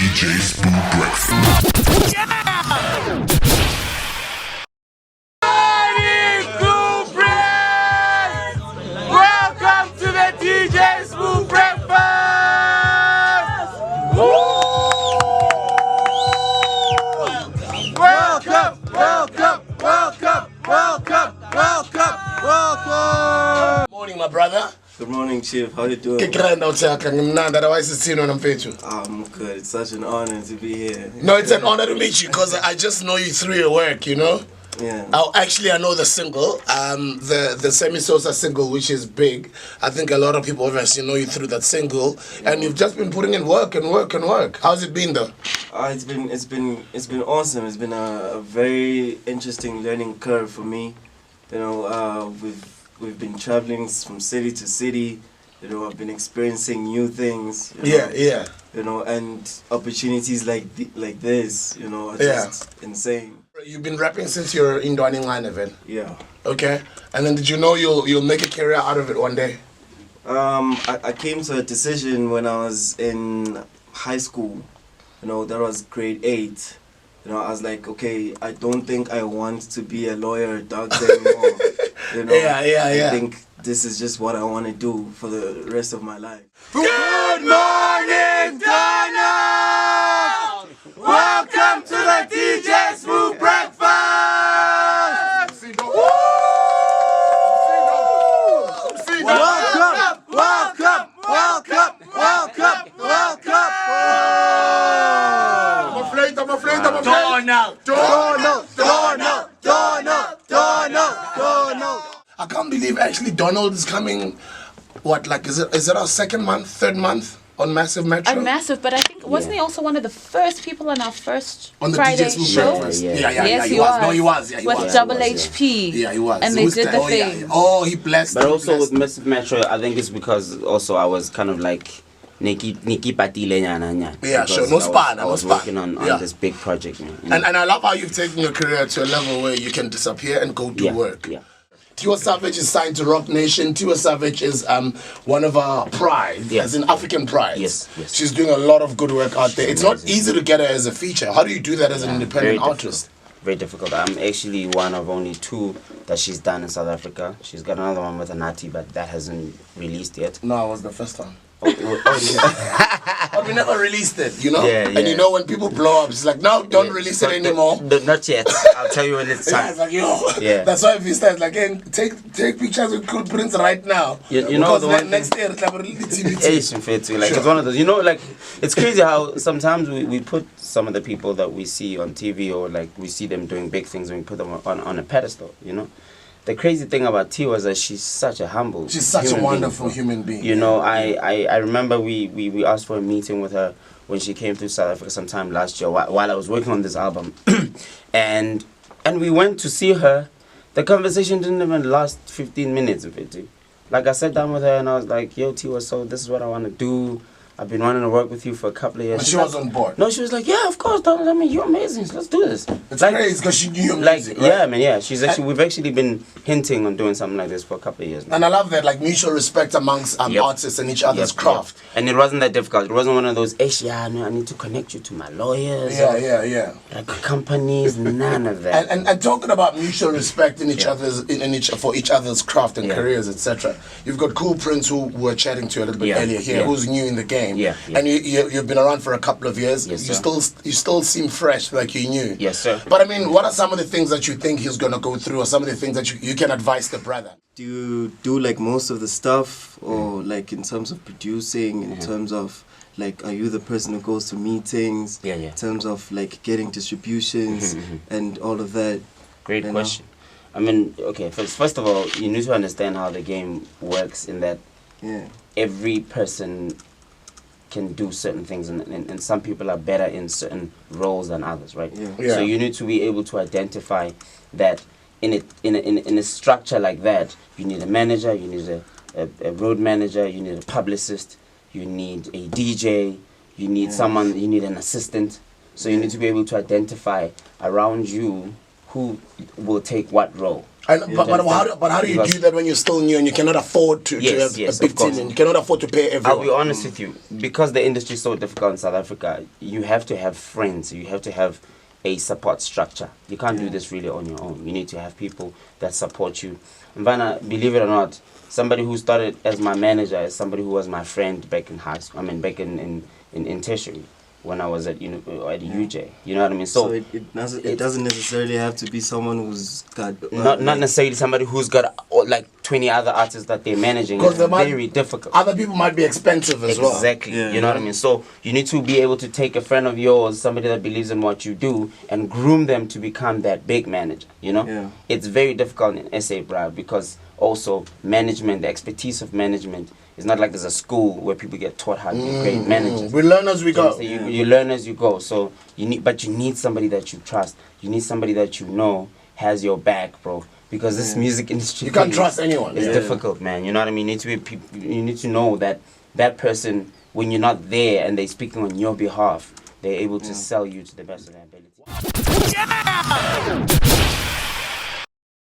DJ Spoon Breakfast. CoolPrince! Welcome to the DJ Spoon Breakfast! Welcome, welcome, welcome, welcome, welcome, welcome! Morning, my brother. Good morning, Chief. How you doing? I'm good. I'm good. It's such an honor to be here. No, it's an honor to meet you because I just know you through your work, you know? Yeah. I know the single, the Semi Sosa single, which is big. I think a lot of people obviously know you through that single, and you've just been putting in work and work and work. How's it been though? It's been awesome. It's been a very interesting learning curve for me. You know, we've been traveling from city to city. You know, I've been experiencing new things. Yeah. You know, and opportunities like this, you know, are just insane. You've been rapping since you're in Dwaning Line event. Yeah. Okay. And then did you know you'll make a career out of it one day? I came to a decision when I was in high school. You know, that was grade 8. You know, I was like, okay, I don't think I want to be a lawyer or doctor anymore. You know, I think this is just what I want to do for the rest of my life. Good morning, Donald! Welcome to the DJ Spoon Breakfast! Welcome, welcome, welcome, welcome, welcome! Donald! I can't believe actually Donald is coming. What, like, is it our second month, third month on Massive Metro? On Massive, but I think wasn't he also one of the first people on our first on the Friday DJ Spoon show? Breakfast. Yes, he was. No, he was. Yeah, he with was. Double HP. Yeah, he was. And they did the thing. Yeah. Oh, he blessed. But he also blessed. with Massive Metro, I think it's because also I was kind of like Nikki Patile nyana. Yeah, sure. No span. I was working on this big project, man. You know? And I love how you've taken your career to a level where you can disappear and go do work. Yeah. Tiwa Savage is signed to Rock Nation. Tiwa Savage is one of our pride, as in African pride. Yes. She's doing a lot of good work out there. It's not easy to get her as a feature. How do you do that as an independent artist? Very difficult. I'm actually one of only 2 that she's done in South Africa. She's got another one with Anati, but that hasn't released yet. No, it was the first time. Yeah. But we never released it, you know? Yeah. And you know when people blow up, it's like, no, don't release it anymore. Not yet. I'll tell you when it's time. Yeah, it's like, yo. Yeah. That's why if you start like, hey, take pictures with CoolPrince right now. You know, because next year it's like it's one of those. You know, like it's crazy how sometimes we put some of the people that we see on TV or like we see them doing big things and we put them on a pedestal. You know. The crazy thing about T was that she's such a humble. She's such a wonderful human being. You know, I remember we asked for a meeting with her when she came through South Africa sometime last year while I was working on this album, and we went to see her. The conversation didn't even last 15 minutes of it. Like I sat down with her and I was like, "Yo, T, so this is what I want to do. I've been wanting to work with you for a couple of years." But she was on board. No, she was like, "Yeah, of course, Donald. I mean, you're amazing. So let's do this." It's like, crazy because she knew your music, right? Yeah, man, yeah. We've actually been hinting on doing something like this for a couple of years now. And I love that, like mutual respect amongst artists and each other's craft. And it wasn't that difficult. It wasn't one of those, yeah, no, I need to connect you to my lawyers. Yeah. Like companies, none of that. And talking about mutual respect in each other's for each other's craft and careers, etc. You've got CoolPrince, who we're chatting to a little bit earlier here, who's new in the game. And you've been around for a couple of years. Yes, you sir. still seem fresh, like you knew. Yes, sir. But I mean, what are some of the things that you think he's gonna go through, or some of the things that you can advise the brother? Do you do like most of the stuff, or like in terms of producing, in terms of like, are you the person who goes to meetings? In terms of like getting distributions and all of that. Great question. I mean, okay, first of all, you need to understand how the game works in that every person can do certain things, and some people are better in certain roles than others, right? So you need to be able to identify that in a structure like that, you need a manager, you need a road manager, you need a publicist, you need a DJ, you need someone, you need an assistant. So you need to be able to identify around you who will take what role. But how do you do that when you're still new and you cannot afford to have a big team and you cannot afford to pay everyone? I'll be honest with you, because the industry is so difficult in South Africa, you have to have friends, you have to have a support structure. You can't do this really on your own. You need to have people that support you. Mvana, believe it or not, somebody who started as my manager is somebody who was my friend back in high school. I mean, back in tertiary, when I was at UJ. You know what I mean? So it doesn't necessarily have to be someone who's got not necessarily somebody who's got like 20 other artists that they're managing. It's very difficult. Other people might be expensive as well. Exactly. You know what I mean? So you need to be able to take a friend of yours, somebody that believes in what you do, and groom them to become that big manager. You know? Yeah. It's very difficult in SA, bro, because also management, the expertise of management, it's not like there's a school where people get taught how to be great managers. We learn as we go. You learn as you go. So you need somebody that you trust. You need somebody that you know has your back, bro. Because this music industry, you can't trust anyone. It's difficult, man. You know what I mean? You need to know that that person, when you're not there and they're speaking on your behalf, they're able to sell you to the best of their ability.